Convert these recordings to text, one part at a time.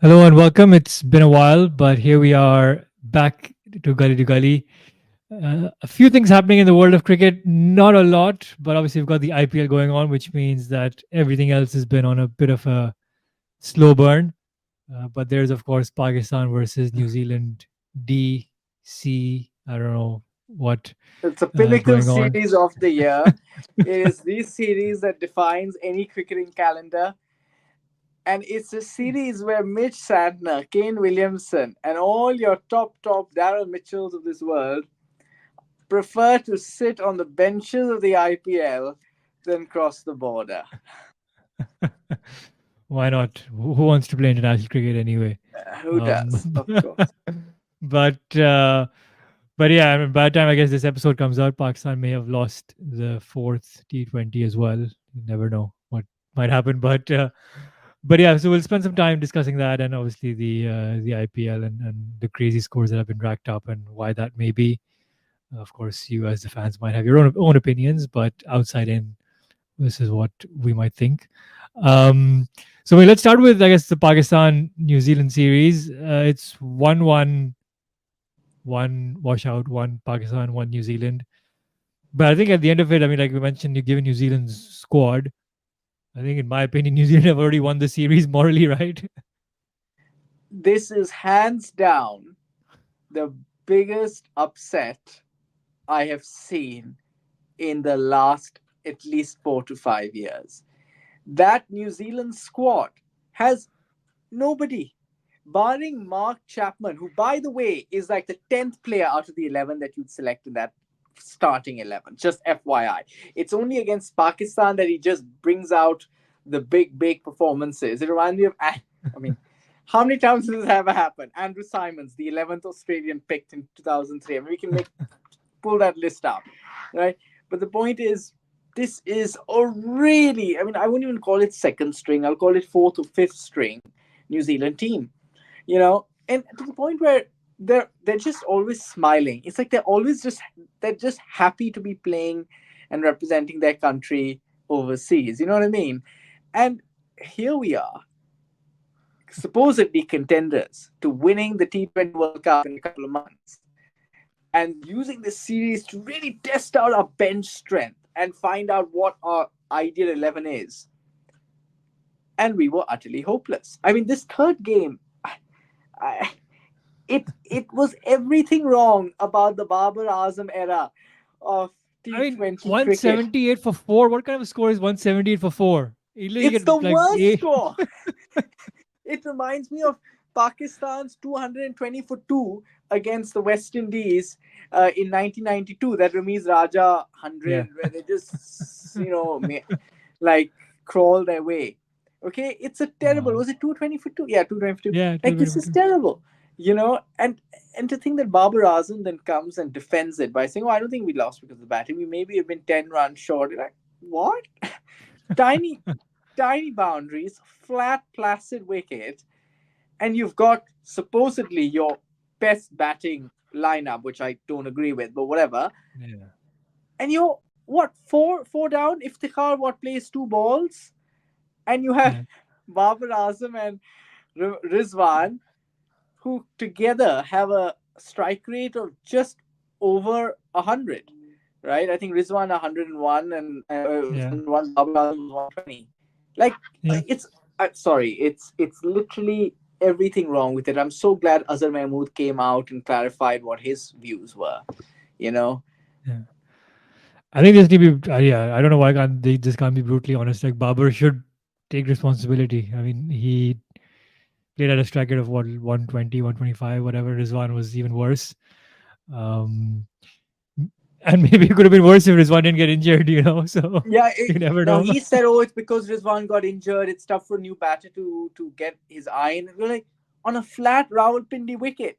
Hello and welcome. It's been a while, but here we are back to Gully. A few things happening in the world of cricket, not a lot, but obviously we've got the IPL going on, which means that everything else has been on a bit of a slow burn. But there's, of course, Pakistan versus New Zealand, DC. I don't know what It's a pinnacle going on. series of the year. It is the series that defines any cricketing calendar. And it's a series where Mitch Santner, Kane Williamson, and all your top Darryl Mitchells of this world prefer to sit on the benches of the IPL than cross the border. Why not? Who wants to play international cricket anyway? Who Um, does? Of course. but uh, But yeah, I mean, by the time I guess this episode comes out, Pakistan may have lost the fourth T20 as well. You never know what might happen, but yeah. So we'll spend some time discussing that, and obviously the IPL and the crazy scores that have been racked up, and why that may be. Of course, you as the fans might have your own opinions, but outside in, this is what we might think. Um, so let's start with I guess the Pakistan New Zealand series. It's 1-1, one washout, one Pakistan, one New Zealand. But I think at the end of it, I mean, like we mentioned, you given New Zealand's squad. I think, in my opinion, New Zealand have already won the series morally, right? This is hands down the biggest upset I have seen in the last at least 4 to 5 years. That New Zealand squad has nobody, barring Mark Chapman, who, by the way, is like the 10th player out of the 11 that you'd select in that starting 11. Just FYI. It's only against Pakistan that he just brings out the big performances. It reminds me of, I mean, how many times has this ever happened? Andrew Simons, the 11th Australian picked in 2003. I mean, we can pull that list out, right? But the point is, this is a really, I mean, I wouldn't even call it second string. I'll call it fourth or fifth string New Zealand team, and to the point where they're just always smiling. It's like they're just happy to be playing and representing their country overseas. You know what I mean? And here we are, supposedly contenders to winning the T20 World Cup in a couple of months, and using this series to really test out our bench strength and find out what our ideal 11 is. And we were utterly hopeless. I mean, this third game, I, it was everything wrong about the Babar Azam era of I mean, T20 cricket. 178 for four. What kind of a score is 178 for four? You literally It's the get like worst eight. score. It reminds me of Pakistan's 220 for 2 against the West Indies in 1992. That Ramiz Raja Yeah, 100, where they just, like crawl their way. Okay, it's a terrible. wow. Was it 220 for 2? Yeah, 220 for 2. Yeah, Like, 220 this for is two. terrible. And to think that Babar Azam then comes and defends it by saying, "Oh, I don't think we lost because of the batting. We maybe have been 10 runs short." You're like, what? Tiny, tiny boundaries, flat, placid wicket, and you've got supposedly your best batting lineup, which I don't agree with, but whatever. Yeah, And you're what, four down? Iftikhar what plays two balls, and you have yeah, Babar Azam and Rizwan, who together have a strike rate of just over 100. Right, I think Rizwan 101 and was yeah, 101. Babar Azam was 120. Like, yeah. it's sorry, it's literally everything wrong with it. I'm so glad Azhar Mahmood came out and clarified what his views were. You know, Yeah. I think this need to be. Yeah, I don't know why can't they just can't be brutally honest. Like Babar should take responsibility. I mean, he played at a strike rate of what 120, 125, whatever. Rizwan was even worse. Um, and maybe it could have been worse if Rizwan didn't get injured. So yeah. you never Now know. he said, "Oh, it's because Rizwan got injured. It's tough for a new batter to get his eye in." We're like, on a flat Rawalpindi wicket.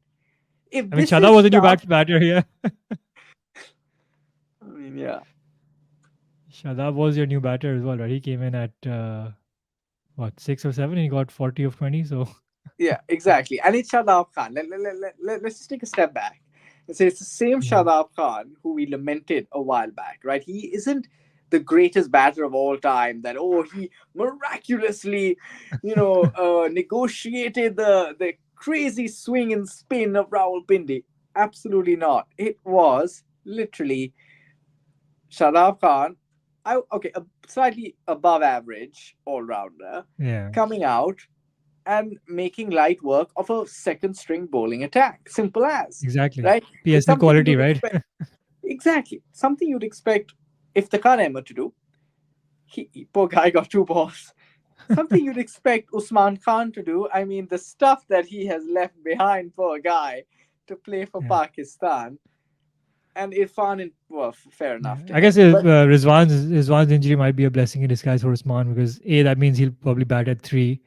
If I mean, this Shada is was a new tough, batter here. I mean, yeah, Shadab was your new batter as well, right? He came in at what, 6 or 7, and he got 40 of 20. So yeah, exactly. And it's Shadab Khan. Let's just take a step back and say it's the same yeah, Shadab Khan who we lamented a while back, right? He isn't the greatest batter of all time. That, oh, he miraculously, negotiated the crazy swing and spin of Rawalpindi. Absolutely not. It was literally Shadab Khan, okay, a slightly above average all rounder, Yeah, coming out and making light work of a second string bowling attack. Simple as, exactly. right? It's PSL something quality, you'd right? expect. Exactly. Something you'd expect if the Khan Emma to do. Poor guy got two balls. Something you'd expect Usman Khan to do. I mean, the stuff that he has left behind, poor guy, to play for Yeah. Pakistan. And Irfan, well, fair Yeah, enough to I guess him. But Rizwan's injury might be a blessing in disguise for Usman because a that means he'll probably bat at three,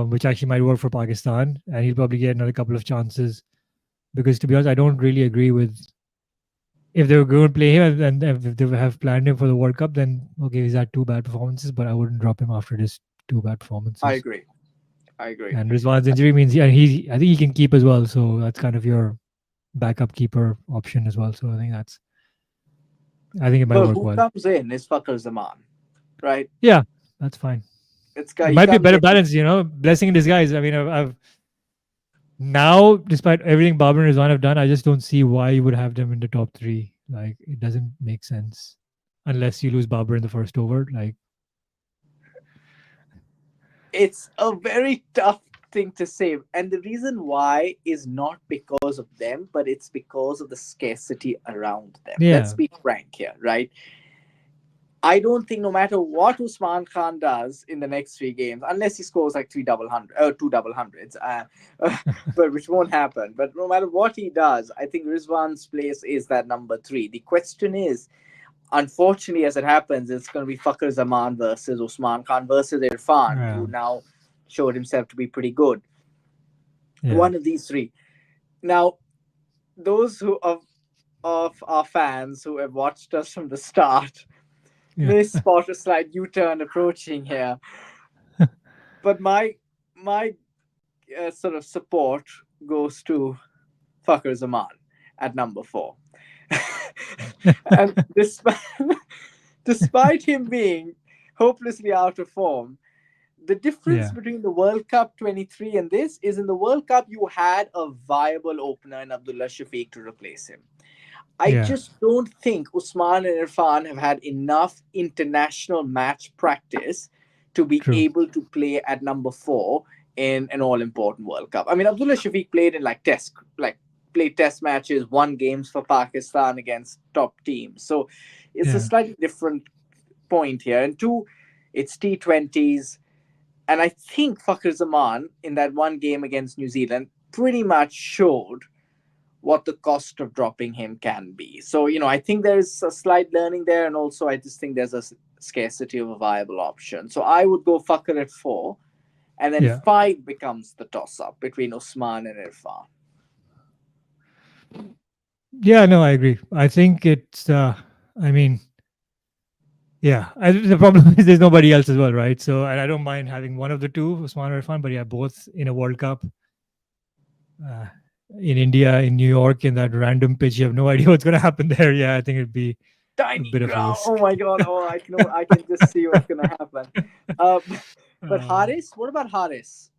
which actually might work for Pakistan, and he'll probably get another couple of chances. Because to be honest, I don't really agree with if they were going to play him and if they have planned him for the World Cup, then okay, he's had two bad performances, but I wouldn't drop him after this two bad I performances. agree. I agree. And Rizwan's injury means and I think he can keep as well, so that's kind of your backup keeper option as well. So I think it might But work who well. comes in is Fakhar Zaman, right? Yeah, that's fine. It's guy It he might be a comes better in. balance, blessing in disguise. I mean, I've now, despite everything Babar and Rizwan have done, I just don't see why you would have them in the top three. Like, it doesn't make sense unless you lose Babar in the first over. Like, It's a very tough thing to say, and the reason why is not because of them, but it's because of the scarcity around them. Let's yeah, be frank here, right? I don't think no matter what Usman Khan does in the next three games, unless he scores like three double hundred or two double hundreds, but which won't happen. But no matter what he does, I think Rizwan's place is that number three. The question is, unfortunately, as it happens, it's going to be Fakhar Zaman versus Usman Khan versus Irfan, yeah, who now showed himself to be pretty good. yeah, One of these three. Now, those who of our fans who have watched us from the start yeah, may spot a slight U-turn approaching here, but my sort of support goes to Fakhar Zaman at number four. And despite him being hopelessly out of form, the difference yeah, between the World Cup 23 and this is in the World Cup, you had a viable opener in Abdullah Shafiq to replace him. I yeah. just don't think Usman and Irfan have had enough international match practice to be True. able to play at number four in an all important World Cup. I mean, Abdullah Shafiq played in played test matches, won games for Pakistan against top teams. So it's a Yeah, slightly different point here. And two, it's T20s. And I think Fakhar Zaman in that one game against New Zealand pretty much showed what the cost of dropping him can be. So, I think there is a slight learning there. And also, I just think there's a scarcity of a viable option. So I would go Fakhar at four. And then yeah, five becomes the toss up between Usman and Irfan. yeah. No, I agree. I think it's. I mean, yeah. The problem is there's nobody else as well, right? So, and I don't mind having one of the two, Usman or Irfan, but yeah, both in a World Cup. Uh, in India, in New York, in that random pitch, you have no idea what's going to happen there. Yeah, I think it'd be a Tiny bit of a ground. Oh risk. my god. Oh, I can just see what's gonna happen. Uh, but uh, Haris, what about Haris?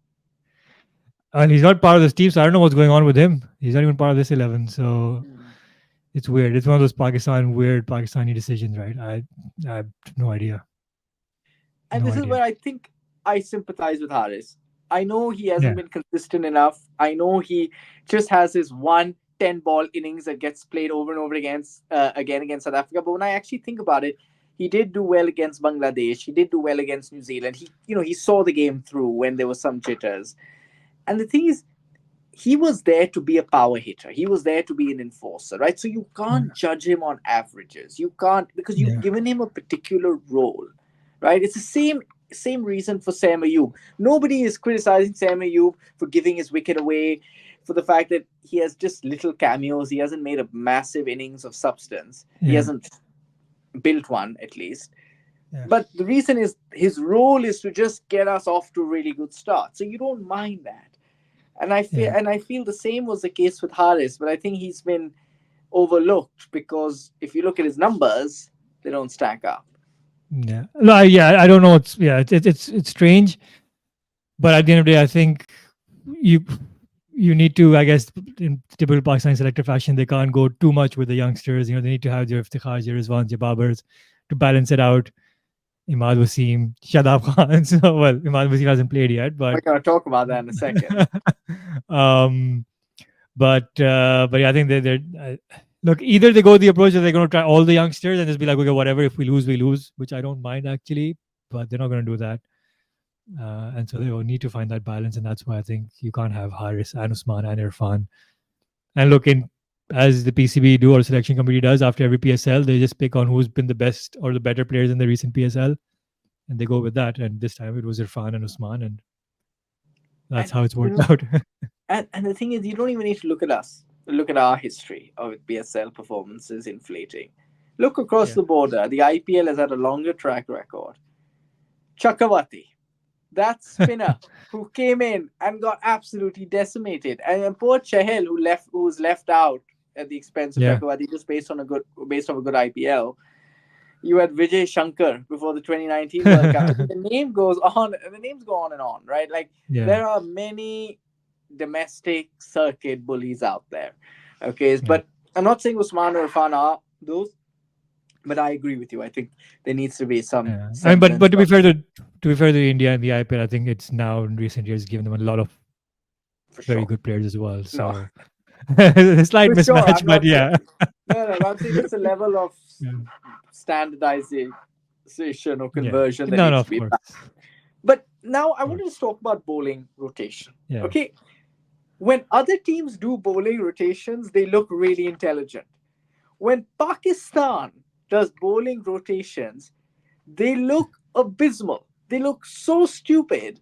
and he's not part of this team, so I don't know what's going on with him. He's not even part of this 11, so Hmm. it's weird. It's one of those weird Pakistani decisions, right? I have no idea. And No this is idea. where I think I sympathize with Haris. I know he hasn't Yeah, been consistent enough. I know he just has his 1 10 ball innings that gets played over and over again against South Africa. But when I actually think about it, he did do well against Bangladesh. He did do well against New Zealand. He saw the game through when there were some jitters. And the thing is, he was there to be a power hitter. He was there to be an enforcer, right? So you can't yeah, judge him on averages. You can't, because you've yeah, given him a particular role, right? It's the same reason for Sam Ayub. Nobody is criticizing Sam Ayub for giving his wicket away, for the fact that he has just little cameos. He hasn't made a massive innings of substance. He yeah, hasn't built one, at least. yeah, But the reason is his role is to just get us off to a really good start. So you don't mind that. yeah, And I feel the same was the case with Harris, but I think he's been overlooked because if you look at his numbers, They don't stack up. Yeah. No, I don't know. It's strange, but at the end of the day, I think you you need to, I guess, in typical Pakistani selective fashion, they can't go too much with the youngsters. They need to have your Iftikhars, your Rizwans, your Babars to balance it out. Imad Wasim, Shadab Khan. So, well, Imad Wasim hasn't played yet, We're but going to talk about that in a second. um, but yeah, I think they're look, either they go the approach that they're going to try all the youngsters and just be like, okay, whatever, if we lose, we lose, which I don't mind actually, but they're not going to do that. And so they will need to find that balance, and that's why I think you can't have Haris and Usman and Irfan. And look, in as the PCB do or selection committee does after every PSL, they just pick on who's been the best or the better players in the recent PSL, and they go with that. And this time it was Irfan and Usman, and that's And how it's you worked know, out. and the thing is, you don't even need to look at us. Look at our history of PSL performances inflating. Look across Yeah, the border. The IPL has had a longer track record. Chakawati, that spinner who came in and got absolutely decimated, and poor Chahel who was left out at the expense of yeah, Chakawati just based on a good IPL. You had Vijay Shankar before the 2019 World Cup. I mean, the name goes on, the names go on and on, right? Like yeah, there are many domestic circuit bullies out there. Okay, yeah. but I'm not saying Usman or Irfan are those, but I agree with you. I think there needs to be some Yeah. I mean, but semblance of, to be fair to India and the IPL, I think it's now in recent years given them a lot of for very sure. good players as well. No, So a slight for sure. mismatch, I'm but not yeah. saying. No, no, I'm saying there's a level of Yeah. standardization or Yeah. conversion that No, no, needs to of be course. done. But now I Of want course. to just talk about bowling rotation. Yeah. Okay, when other teams do bowling rotations, they look really intelligent. When Pakistan does bowling rotations, they look abysmal. They look so stupid,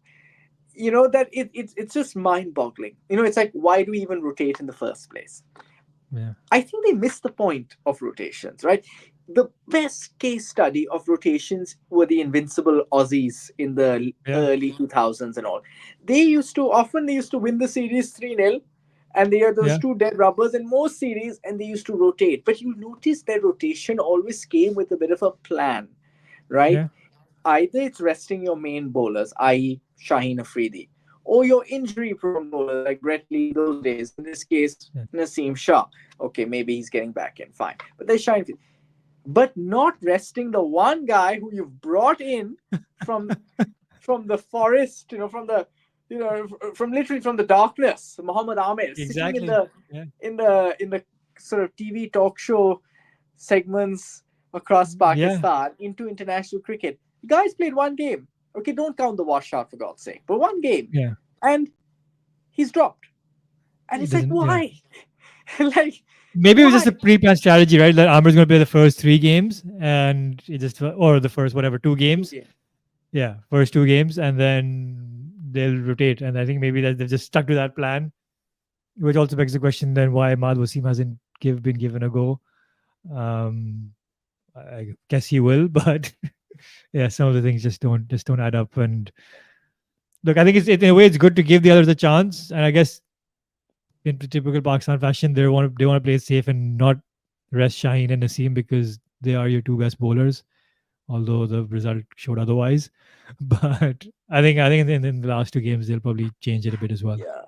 that it's just mind boggling. It's like, why do we even rotate in the first place? Yeah. I think they missed the point of rotations, right? The best case study of rotations were the invincible Aussies in the Yeah. early 2000s and all. They used to win the series 3-0, and they are those Yeah. two dead rubbers in most series, and they used to rotate. But you notice their rotation always came with a bit of a plan, right? Yeah. Either it's resting your main bowlers, i.e., Shaheen Afridi, or your injury prone bowlers like Brett Lee in those days. In this case, Yeah. Naseem Shah. Okay, maybe he's getting back in, fine. But there's Shaheen. But not resting the one guy who you've brought in from from the forest, from literally from the darkness, Muhammad Amir, sitting in Exactly. the Yeah. sort of TV talk show segments across Yeah. Pakistan into international cricket. The guys played one game. Okay, don't count the washout for God's sake, but one game, Yeah. and he's dropped. And It it's like, doesn't. Yeah. why? Like, Maybe it was just why? a pre-planned strategy, right? That Amir's going to play the first three games, and it just or the first whatever two Two games. games. Yeah, first two games, and then they'll rotate. And I think maybe that they've just stuck to that plan, which also begs the question then why Ahmad Wasim hasn't been given a go. Um, I guess he will, but yeah, some of the things just don't add up. And look, I think in a way it's good to give the others a chance. And I guess in typical Pakistan fashion, they want to play it safe and not rest Shaheen and Naseem because they are your two best bowlers. Although the result showed otherwise, but I think in the last two games they'll probably change it a bit as well. Yeah.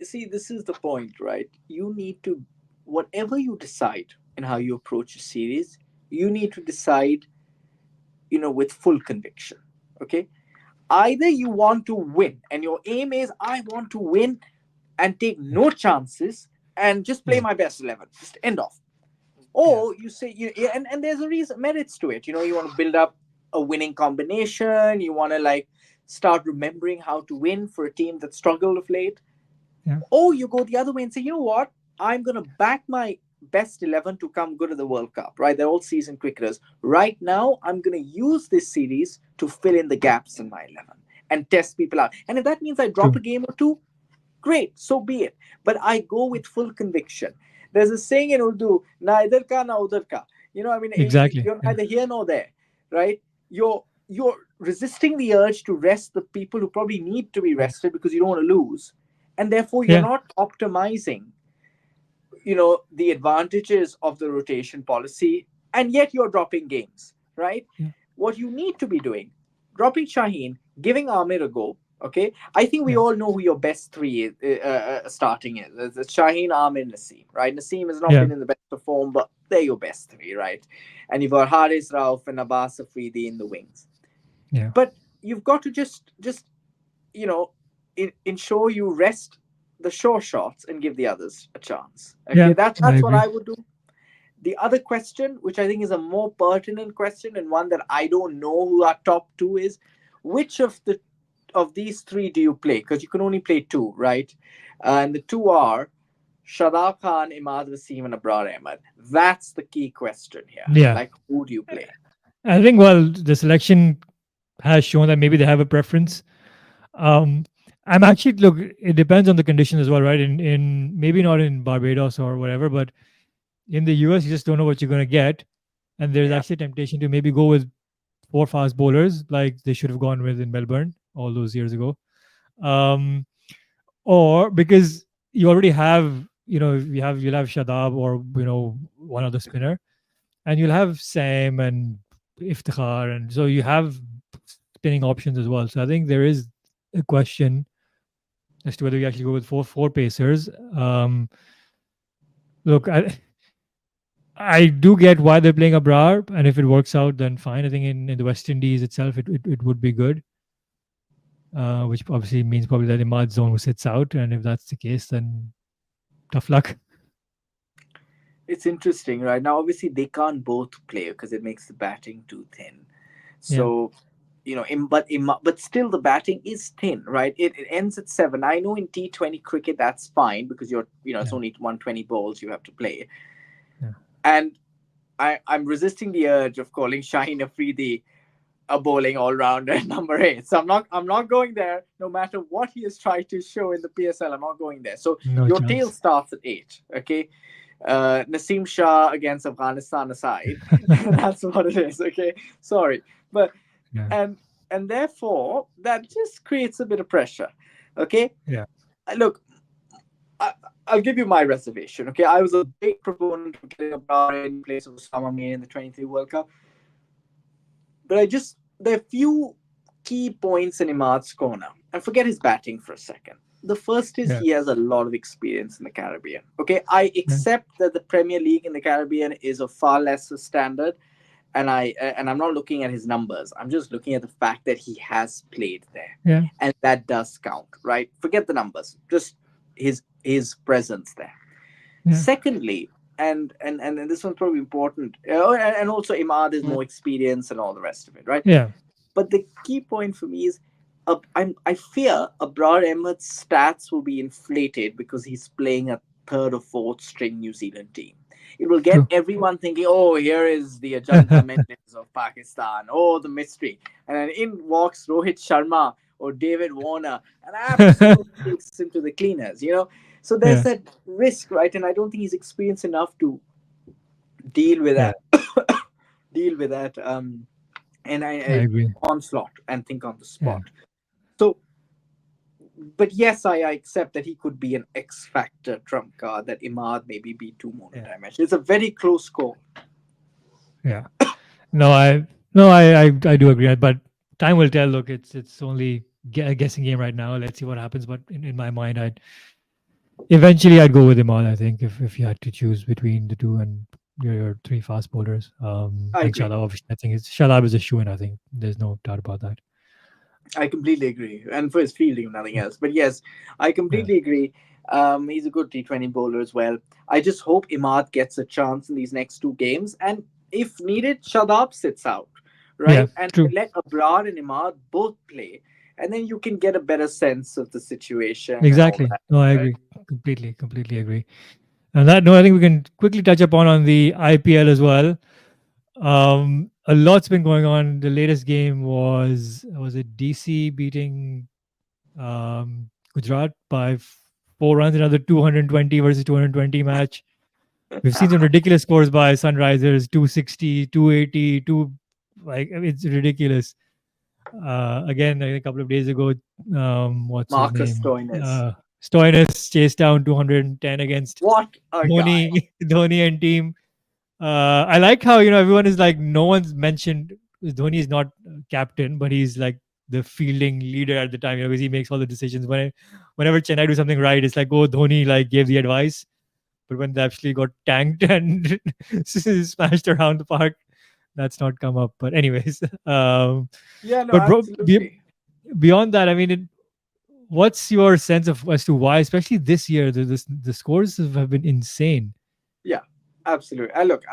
See, this is the point, right? You need to, whatever you decide in how you approach a series, you need to decide, with full conviction. Okay? Either you want to win, and your aim is, I want to win and take Yeah, no chances and just play yeah, my best 11, just end off. yeah, Or you say, yeah, and there's a reason, merits to it. You want to build up a winning combination, you want to like start remembering how to win for a team that struggled of late. yeah, Or you go the other way and say, what? I'm going to back my best 11 to come good at the World Cup, right? They're all seasoned cricketers. Right now, I'm going to use this series to fill in the gaps in my 11 and test people out. And if that means I drop true, a game or two, great, so be it. But I go with full conviction. There's a saying in Urdu, na idhar ka, na udhar ka. I mean, exactly, you're yeah, neither here nor there, right? You're resisting the urge to rest the people who probably need to be yeah, rested because you don't want to lose, and therefore you're yeah, not optimizing, the advantages of the rotation policy and yet you're dropping games, right? Yeah. What you need to be doing, dropping Shaheen, giving Amir a go. Okay, I think we Yeah. all know who your best three starting is. It's Shaheen, Amir, Naseem, right? Naseem has not Yeah. been in the best of form, but they're your best three, right? And you've got Haris Rauf and Abbas Afridi in the wings. Yeah. But you've got to just you know ensure you rest the sure shots and give the others a chance. Okay, Yeah. I that's what agree. I would do. The other question, which I think is a more pertinent question and one that I don't know who our top two is, which of these three do you play? Because you can only play two, right? And the two are Shadab Khan, Imad Wasim, and Abrar Ahmed. That's the key question here. Yeah. Like, who do you play? I think, well, the selection has shown that maybe they have a preference. Um, I'm actually, look, it depends on the condition as well, right? In maybe not in Barbados or whatever, but in the US, you just don't know what you're going to get. And there's Yeah, actually a temptation to maybe go with four fast bowlers like they should have gone with in Melbourne all those years ago. Um, or because you already have, you'll have Shadab or, one other spinner, and you'll have Sam and Iftikhar. And so you have spinning options as well. So I think there is a question as to whether you actually go with four pacers. Look, I do get why they're playing Abrar, and if it works out, then fine. I think in the West Indies itself, it would be good, which obviously means probably that Imad zone sits out, and if that's the case, then tough luck. it's interesting, right? Now, obviously, they can't both play because it makes the batting too thin. Yeah, So, but still, the batting is thin, right? It ends at seven. I know in T20 cricket that's fine because it's yeah, only 120 balls you have to play, yeah, and I'm resisting the urge of calling Shaheen Afridi a bowling all rounder at number eight. So I'm not going there. No matter what he has tried to show in the PSL, I'm not going there. So no your tail chance. starts at eight. Okay, Naseem Shah against Afghanistan aside, that's what it is. Okay, sorry, but Yeah, and and therefore that just creates a bit of pressure. Okay, yeah, look, I, I'll give you my reservation. Okay, I was a big proponent of getting Abrar in place of Osama Mir in the 23 World Cup, but there are few key points in Imad's corner. And forget his batting for a second. The first is yeah, he has a lot of experience in the Caribbean. Okay, I yeah, accept that the Premier League in the Caribbean is of far lesser standard, and I'm not looking at his numbers. I'm just looking at the fact that he has played there, yeah, and that does count, right? Forget the numbers, just his presence there. yeah, Secondly, and this one's probably important, and also Imad is more experienced and all the rest of it, right? yeah, But the key point for me is, I fear Abrar Ahmed's stats will be inflated because he's playing a third or fourth string New Zealand team. It will get true. everyone thinking, oh, here is the Ajanta Mendes of Pakistan, oh, the mystery. And then in walks Rohit Sharma or David Warner and absolutely takes him to the cleaners. So there's Yeah, that risk, right? And I don't think he's experienced enough to deal with yeah, that. Deal with that. And I I agree. onslaught and think on the Yeah, spot. So, but yes, I accept that he could be an X factor trump card, that Imad maybe be too yeah, monodimensional. It's a very close call. yeah. No, I do agree, but time will tell. Look, it's only a guessing game right now. Let's see what happens. But in my mind, I'd go with Iman. I think if you had to choose between the two and your three fast bowlers, I and agree. Shalab, obviously, I think Shalab is a shoe in. I think there's no doubt about that. I completely agree. And for his fielding, if nothing else. But yes, I Yeah, completely agree. He's a good T20 bowler as well. I just hope Imad gets a chance in these next two games. And if needed, Shadab sits out, yeah, right? And true. let Abrar and Imad both play. And then you can get a better sense of the situation and all Exactly. that, No, I right? agree. Completely agree. And that, no, I think we can quickly touch upon on the IPL as well. A lot's been going on. The latest game was it DC beating Gujarat by 4 runs, another 220 versus 220 match. We've seen some ridiculous scores by Sunrisers, 260, 280, like I mean, it's ridiculous. Again, like a couple of days ago, what's his Marcus name? Stoinis. Stoinis chased down 210 against What a guy. Dhoni, Dhoni and team. I like how everyone is like no one's mentioned Dhoni is not captain, but he's like the fielding leader at the time. Because he makes all the decisions. Whenever Chennai do something right, it's like oh Dhoni like gave the advice, but when they actually got tanked and smashed around the park, that's not come up. But anyways, Yeah, no, but bro, absolutely. beyond that, I mean, what's your sense of as to why, especially this year, the scores have been insane. Yeah, absolutely. Look,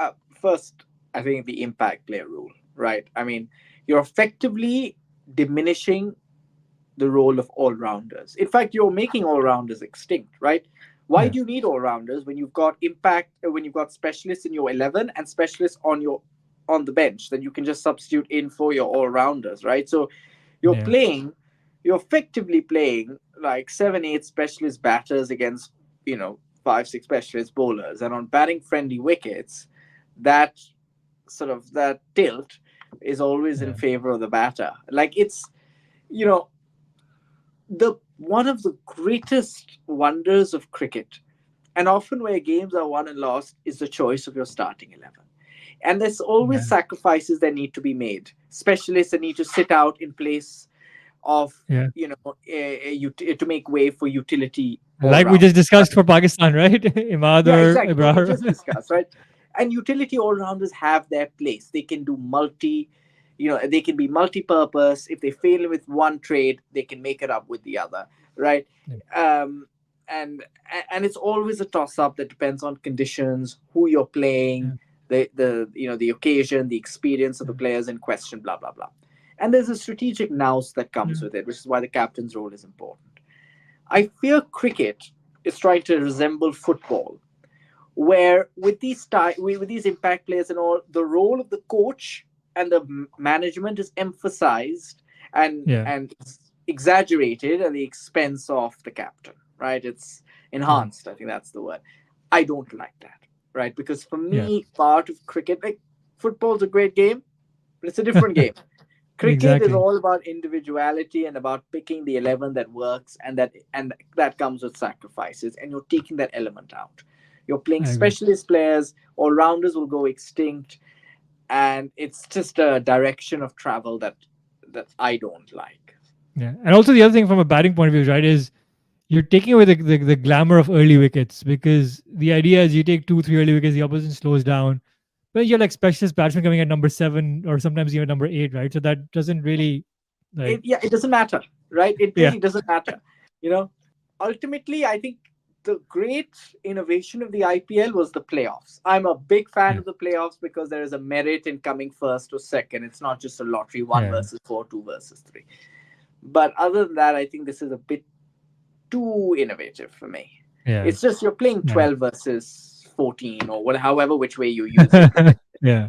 first, I think the impact player rule, right? I mean, you're effectively diminishing the role of all rounders. In fact, you're making all rounders extinct, right? Why Yeah, do you need all rounders when you've got impact, when you've got specialists in your 11 and specialists on the bench? Then you can just substitute in for your all rounders, right? So you're yeah, playing, you're effectively playing like 7, 8 specialist batters against, 5, 6 specialist bowlers. And on batting friendly wickets, that that tilt is always in yeah, favor of the batter. Like it's, you know, the one of the greatest wonders of cricket, and often where games are won and lost, is the choice of your starting 11. And there's always yeah, sacrifices that need to be made, specialists that need to sit out in place of, yeah. to make way for utility all Like we round. just discussed for Pakistan, right? Imad Yeah, or exactly what we just Ibrar. discussed, right? And utility all rounders have their place. They can do they can be multi-purpose. If they fail with one trade, they can make it up with the other, right? Yeah, Um, and and it's always a toss-up that depends on conditions, who you're playing, yeah, the occasion, the experience of the players in question, blah blah blah. And there's a strategic nous that comes yeah, with it, which is why the captain's role is important. I fear cricket is trying to resemble football, where with these impact players and all, the role of the coach and the management is emphasized yeah, and exaggerated at the expense of the captain. Right? It's yeah, enhanced. I think that's the word. I don't like that. Right? Because for yeah. me, part of cricket, like football's a great game, but it's a different game. Cricket is Exactly. all about individuality and about picking the 11 that works, and that comes with sacrifices, and you're taking that element out. You're playing I agree. specialist players, all rounders will go extinct, and it's just a direction of travel that I don't like. Yeah, and also the other thing from a batting point of view, right, is you're taking away the glamour of early wickets because the idea is you take two, three early wickets, the opposition slows down. But you're like specialist batsmen coming at number seven or sometimes even number eight, right? So that doesn't really like It doesn't matter, right? It yeah, really doesn't matter. You know, ultimately, I think the great innovation of the IPL was the playoffs. I'm a big fan yeah, of the playoffs because there is a merit in coming first or second. It's not just a lottery, one yeah, versus four, two versus three. But other than that, I think this is a bit too innovative for me. yeah, It's just you're playing yeah. 12 versus 14 or however which way you use it. Yeah.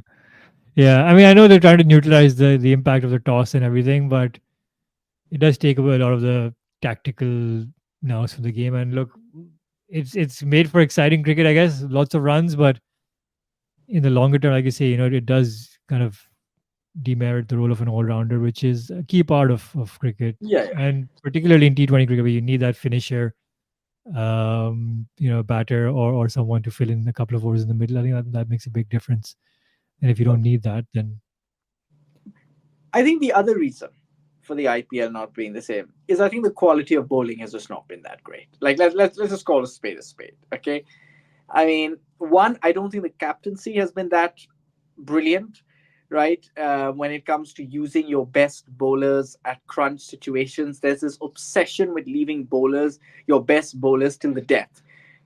Yeah. I mean, I know they're trying to neutralize the impact of the toss and everything, but it does take away a lot of the tactical nous from the game. And look, it's made for exciting cricket, I guess. Lots of runs, but in the longer term, like you say, it does kind of demerit the role of an all-rounder, which is a key part of cricket, Yeah, yeah. and particularly in T20 cricket, where you need that finisher, batter or someone to fill in a couple of overs in the middle. I think that makes a big difference. And if you don't Look, need that, then I think the other reason for the IPL not being the same is I think the quality of bowling has just not been that great. Like let's just call a spade a spade. Okay, I mean, one, I don't think the captaincy has been that brilliant, right? When it comes to using your best bowlers at crunch situations, there's this obsession with leaving your best bowlers till the death.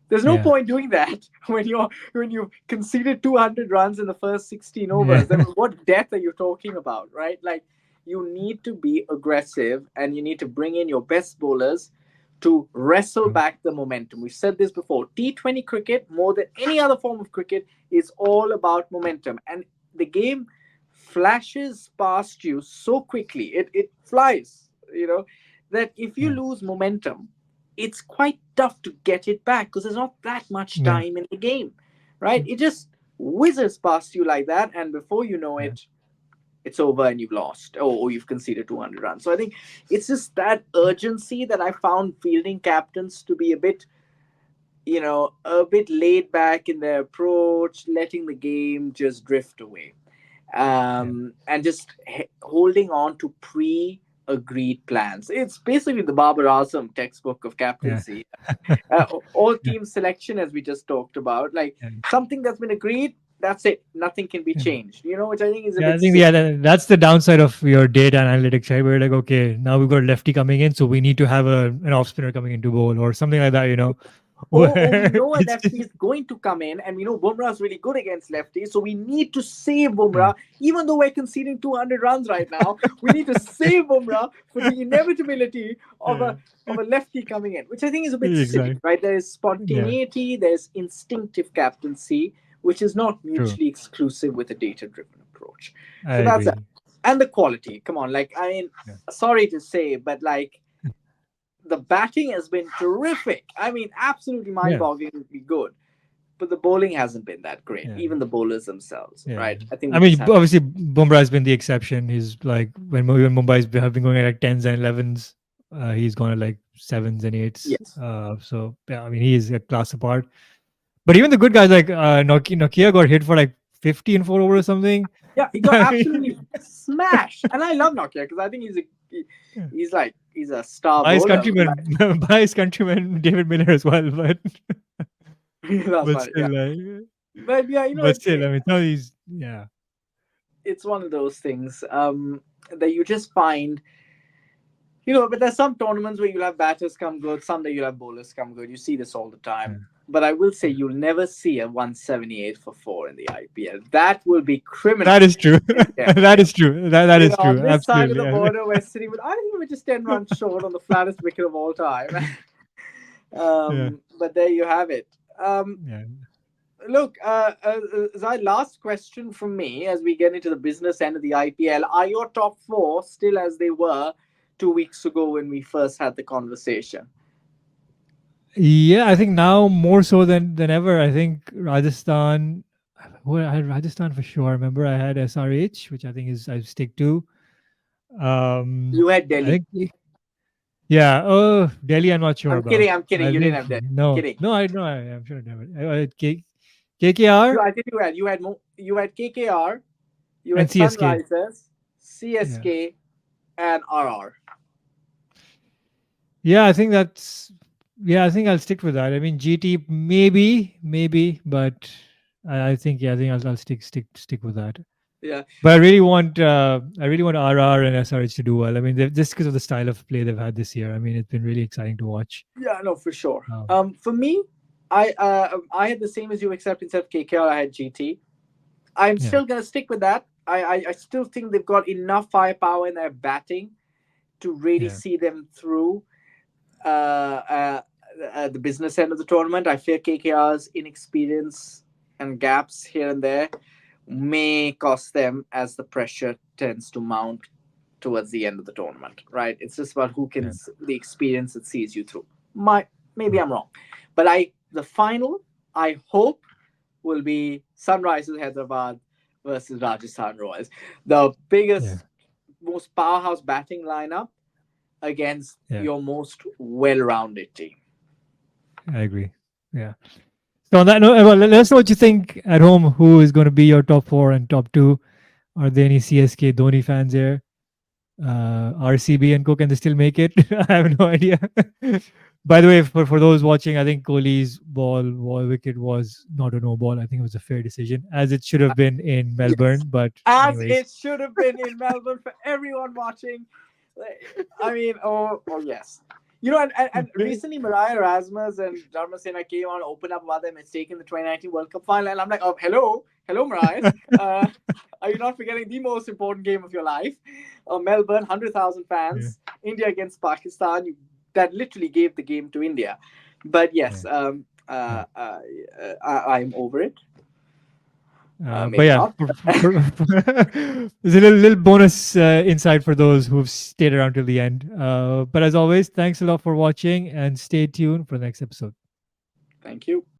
There's no yeah, point doing that when you conceded 200 runs in the first 16 yeah, overs. Then what death are you talking about, right? Like you need to be aggressive and you need to bring in your best bowlers to wrestle true, back the momentum. We've said this before. T20 cricket, more than any other form of cricket, is all about momentum. And the game flashes past you so quickly. It flies, that if you yeah, lose momentum, it's quite tough to get it back because there's not that much yeah, time in the game, right? It just whizzes past you like that, and before you know yeah, it, it's over and you've lost or you've conceded 200 runs. So I think it's just that urgency that I found fielding captains to be a bit a bit laid back in their approach, letting the game just drift away, Yeah. and just holding on to pre-agreed plans. It's basically the Babar Azam textbook of Yeah. captaincy. All team selection, as we just talked about, like Yeah. something that's been agreed, that's it. Nothing can be Yeah. changed. Which I think is a Yeah, I bit think sick. yeah, that's the downside of your data analytics, right? Where you're like, okay, now we've got a lefty coming in, so we need to have an off spinner coming into bowl or something like that, Or we where know a it's lefty just is going to come in, and we know Bumrah is really good against lefties, so we need to save yeah, Bumrah. Even though we're conceding 200 runs right now, we need to save Bumrah for the inevitability of yeah, a lefty coming in, which I think is a bit silly, exactly. right? There is Yeah, spontaneity, there's instinctive captaincy, which is not true. mutually exclusive with a data-driven approach. I So that's that. agree. And the quality. Come on, like I mean, Yeah, sorry to say, but like the batting has been terrific. I mean, absolutely yeah, mind-bogglingly good. But the bowling hasn't been that great. yeah. Even the bowlers themselves, Yeah. right? I think I we just mean, have. obviously, Bumrah has been the exception. He's like when Mumbai's have been going at like tens and elevens, he's gone at like sevens and eights. Yes. So yeah, I mean, he is a class apart. But even the good guys like Nokia got hit for like 50 and 4 over or something. Yeah, he got I absolutely mean, smashed, and I love Nokia because I think yeah. he's a star By his bowler. countryman, by his countryman David Miller as well. But That's but funny. Yeah, still, but yeah, but still, I mean, no, he's yeah, it's one of those things that you just find. But there's some tournaments where you'll have batters come good, some that you'll have bowlers come good. You see this all the yeah, time. But I will say yeah. you'll never see a 178 for 4 in the IPL. That will be criminal. That is true. Yeah, That is true. That is on true. this side of Absolutely. the border, we're sitting with, I think we're just 10 runs short on the flattest wicket of all time. Yeah, But there you have it. yeah, Look, Zai, last question from me as we get into the business end of the IPL. Are your top four still as they were 2 weeks ago when we first had the conversation? yeah. I think now more so than ever. I think Rajasthan. Well, I had Rajasthan for sure. I remember I had SRH, which I think is I stick to. You had I Delhi. think yeah. Oh, Delhi. I'm not sure I'm about. kidding. I'm kidding. I You didn't think have Delhi. no, Kidding. no. I know. I'm sure I never. KKR I think you had KKR, you and had CSK. Sunrisers, Yeah. CSK, and RR. Yeah, I think that's. Yeah, I think I'll stick with that. I mean, GT maybe, but I think yeah, I think I'll stick with that. Yeah, But I really want RR and SRH to do well. I mean, just because of the style of play they've had this year. I mean, it's been really exciting to watch. yeah, no, for sure. Um, For me, I had the same as you, except instead of KKR, I had GT. I'm yeah, still gonna stick with that. I still think they've got enough firepower in their batting to really yeah, see them through uh, uh, the business end of the tournament. I fear KKR's inexperience and gaps here and there may cost them as the pressure tends to mount towards the end of the tournament. Right? It's just about who can yeah, the experience that sees you through. Maybe mm, I'm wrong, but the final I hope will be Sunrisers Hyderabad versus Rajasthan Royals, the yeah, biggest, most powerhouse batting lineup against yeah. your most well-rounded team. I agree. Yeah. So on that note, well, let us know what you think at home. Who is going to be your top four and top two? Are there any CSK Dhoni fans here? RCB and Co, can they still make it? I have no idea. By the way, for those watching, I think Kohli's ball wicket was not a no ball. I think it was a fair decision, as it should have been in Yes, Melbourne. But as anyways, it should have been in Melbourne for everyone watching. I mean, oh yes. And recently Mariah Erasmus and Dharmasena came on, opened up about their mistake in the 2019 World Cup final, and I'm like, oh, hello, Mariah. Uh, are you not forgetting the most important game of your life? Melbourne, 100,000 yeah, fans, India against Pakistan. That literally gave the game to India. But yeah, yes, yeah. I'm over it. But Maybe yeah, not. there's a little bonus insight for those who've stayed around till the end. But as always, thanks a lot for watching and stay tuned for the next episode. Thank you.